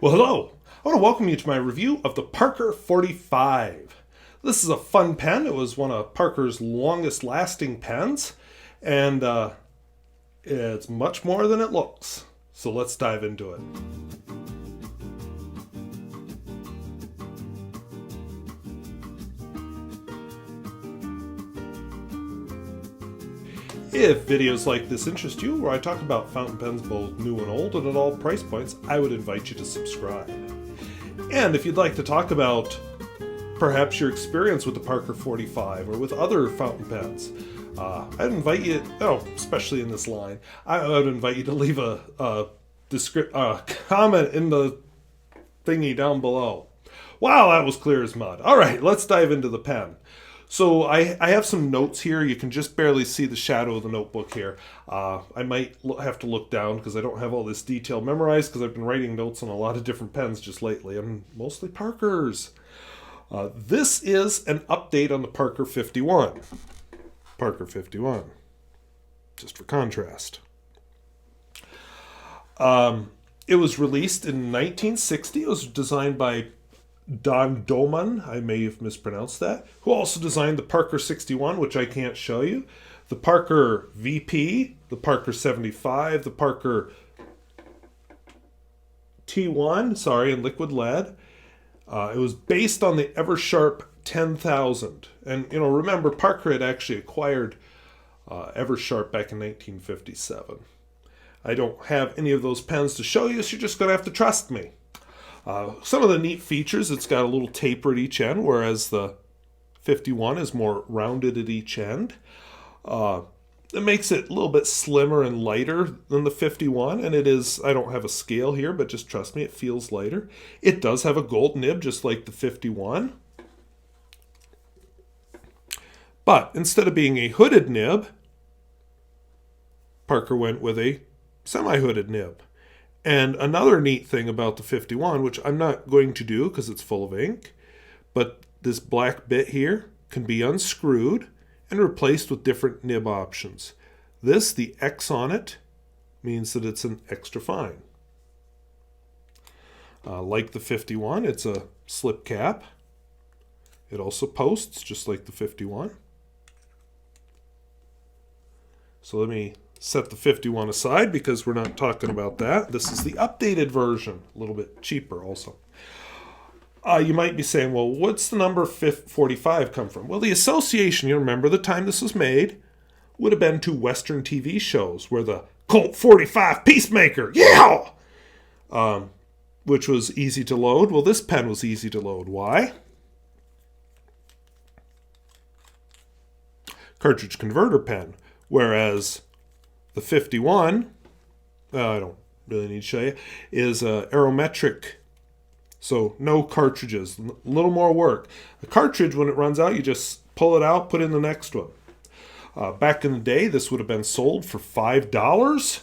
Well, hello. I want to welcome you to my review of the Parker 45. This is a fun pen. It was one of Parker's longest lasting pens, and it's much more than it looks. So let's dive into it. If videos like this interest you, where I talk about fountain pens both new and old and at all price points, I would invite you to subscribe. And if you'd like to talk about perhaps your experience with the Parker 45 or with other fountain pens, I'd invite you, especially in this line, I would invite you to leave a comment in the thingy down below. Wow, that was clear as mud. All right, let's dive into the pen. So I have some notes here. You can just barely see the shadow of the notebook here. I might have to look down because I don't have all this detail memorized because I've been writing notes on a lot of different pens just lately, and mostly Parkers. This is an update on the Parker 51. Parker 51, just for contrast. It was released in 1960. It was designed by Don Doman, I may have mispronounced that, who also designed the Parker 61, which I can't show you, the Parker VP, the Parker 75, the Parker T1, in liquid lead. It was based on the Eversharp 10,000. And, remember, Parker had actually acquired Eversharp back in 1957. I don't have any of those pens to show you, so you're just going to have to trust me. Some of the neat features, it's got a little taper at each end, whereas the 51 is more rounded at each end. It makes it a little bit slimmer and lighter than the 51, and it is, I don't have a scale here, but just trust me, it feels lighter. It does have a gold nib, just like the 51. But instead of being a hooded nib, Parker went with a semi-hooded nib. And another neat thing about the 51, which I'm not going to do because it's full of ink, but this black bit here can be unscrewed and replaced with different nib options. The X on it, means that it's an extra fine. Like the 51, it's a slip cap. It also posts just like the 51. So let me set the 51 aside because we're not talking about that. This is the updated version, a little bit cheaper also. You might be saying, well, what's the number 45 come from? Well, the association, you remember the time this was made, would have been to Western TV shows where the Colt 45 Peacemaker, which was easy to load. Well, this pen was easy to load. Why? Cartridge converter pen, whereas the 51, I don't really need to show you, is aerometric. So no cartridges, a little more work. A cartridge, when it runs out, you just pull it out, put in the next one. Back in the day, this would have been sold for $5.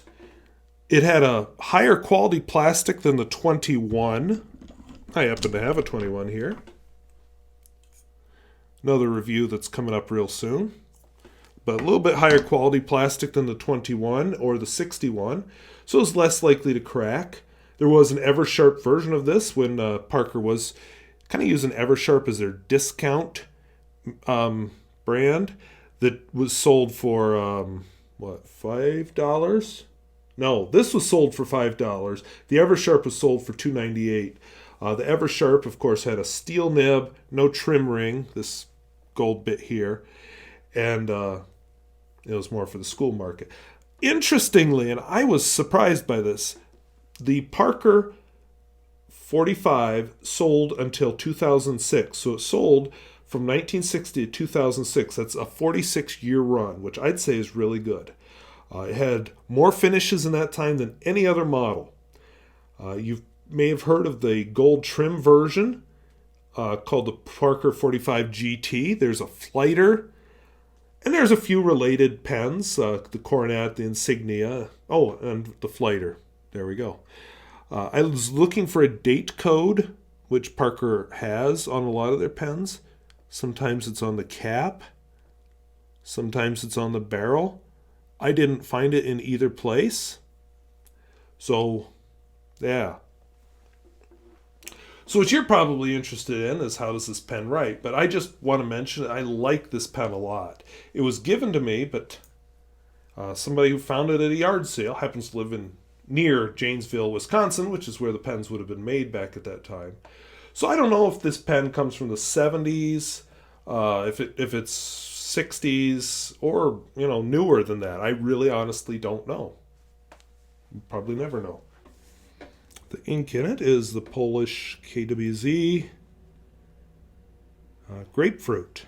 It had a higher quality plastic than the 21. I happen to have a 21 here. Another review that's coming up real soon. But a little bit higher quality plastic than the 21 or the 61, so it's less likely to crack. There was an Eversharp version of this when Parker was kind of using Eversharp as their discount brand that was sold for, $5? No, this was sold for $5. The Eversharp was sold for $2.98. The Eversharp, of course, had a steel nib, no trim ring, this gold bit here, and it was more for the school market. Interestingly, and I was surprised by this, the Parker 45 sold until 2006. So it sold from 1960 to 2006. That's a 46-year run, which I'd say is really good. It had more finishes in that time than any other model. You may have heard of the gold trim version called the Parker 45 GT. There's a Flighter. And there's a few related pens, the Coronet, the Insignia, and the Flighter. There we go. I was looking for a date code, which Parker has on a lot of their pens. Sometimes it's on the cap. Sometimes it's on the barrel. I didn't find it in either place. So, yeah. So what you're probably interested in is how does this pen write? But I just want to mention I like this pen a lot. It was given to me, but somebody who found it at a yard sale happens to live in near Janesville, Wisconsin, which is where the pens would have been made back at that time. So I don't know if this pen comes from the 70s, if it's 60s, or newer than that. I really honestly don't know. Probably never know. The ink in it is the Polish KWZ grapefruit.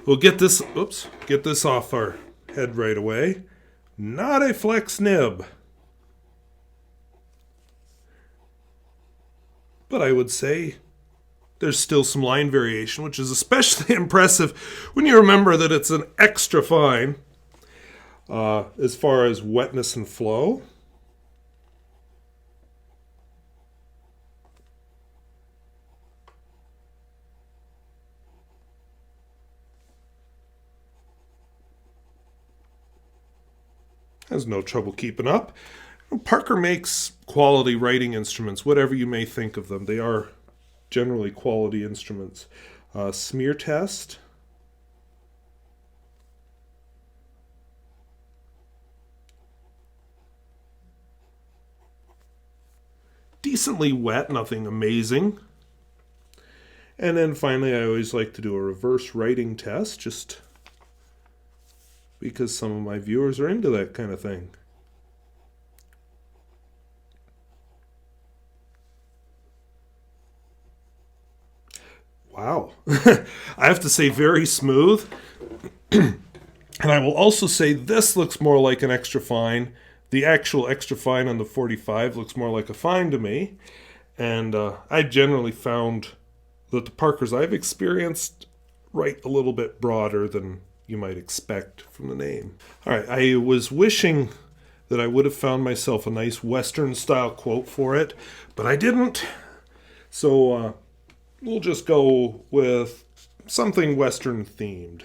We'll get this off our head right away. Not a flex nib. But I would say there's still some line variation, which is especially impressive when you remember that it's an extra fine as far as wetness and flow. Has no trouble keeping up. Parker makes quality writing instruments, whatever you may think of them. They are generally quality instruments. Smear test. Decently wet, nothing amazing. And then finally, I always like to do a reverse writing test, just because some of my viewers are into that kind of thing. Wow. I have to say very smooth. And I will also say this looks more like an extra fine. The actual extra fine on the 45 looks more like a fine to me. And I generally found that the Parkers I've experienced write a little bit broader than you might expect from the name. All right, I was wishing that I would have found myself a nice Western-style quote for it, but I didn't. So we'll just go with something Western-themed.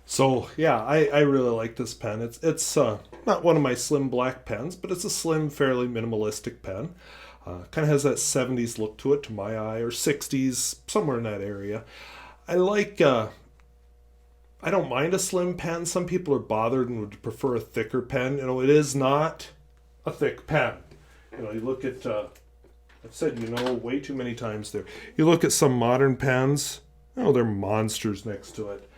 So yeah, I really like this pen. It's not one of my slim black pens, but it's a slim, fairly minimalistic pen. Kind of has that 70s look to it, to my eye, or 60s, somewhere in that area. I like. I don't mind a slim pen. Some people are bothered and would prefer a thicker pen. It is not a thick pen. You look at. I've said way too many times there. You look at some modern pens. They're monsters next to it.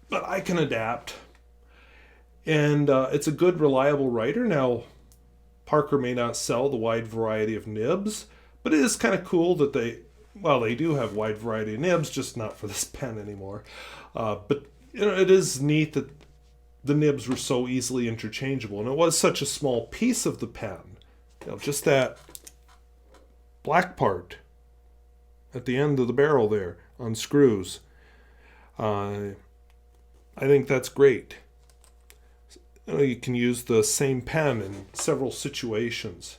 But I can adapt. And it's a good, reliable writer. Now, Parker may not sell the wide variety of nibs, but it is kind of cool that they do have wide variety of nibs, just not for this pen anymore. But it is neat that the nibs were so easily interchangeable. And it was such a small piece of the pen. Just that black part at the end of the barrel there on screws. I think that's great. You can use the same pen in several situations.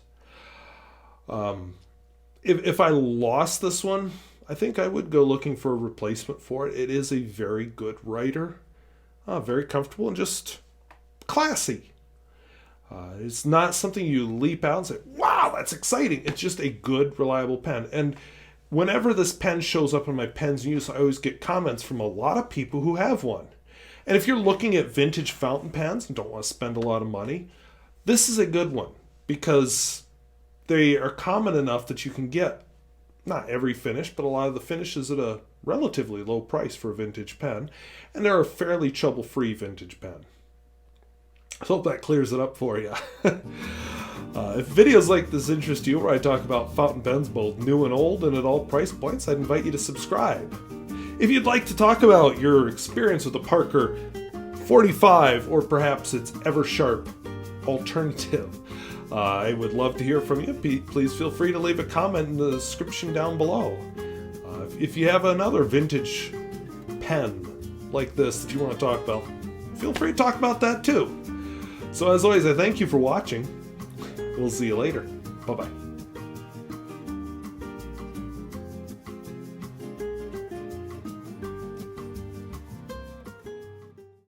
If I lost this one, I think I would go looking for a replacement for it. It is a very good writer, very comfortable and just classy. It's not something you leap out and say, wow, that's exciting. It's just a good, reliable pen. And whenever this pen shows up in my pens in use, I always get comments from a lot of people who have one. And if you're looking at vintage fountain pens and don't want to spend a lot of money, this is a good one because they are common enough that you can get not every finish, but a lot of the finishes at a relatively low price for a vintage pen. And they're a fairly trouble-free vintage pen. I hope that clears it up for you. If videos like this interest you, where I talk about fountain pens both new and old and at all price points, I'd invite you to subscribe. If you'd like to talk about your experience with the Parker 45 or perhaps its Ever Sharp alternative, I would love to hear from you. Please feel free to leave a comment in the description down below. If you have another vintage pen like this that you want to talk about, feel free to talk about that too. So as always, I thank you for watching. We'll see you later. Bye-bye.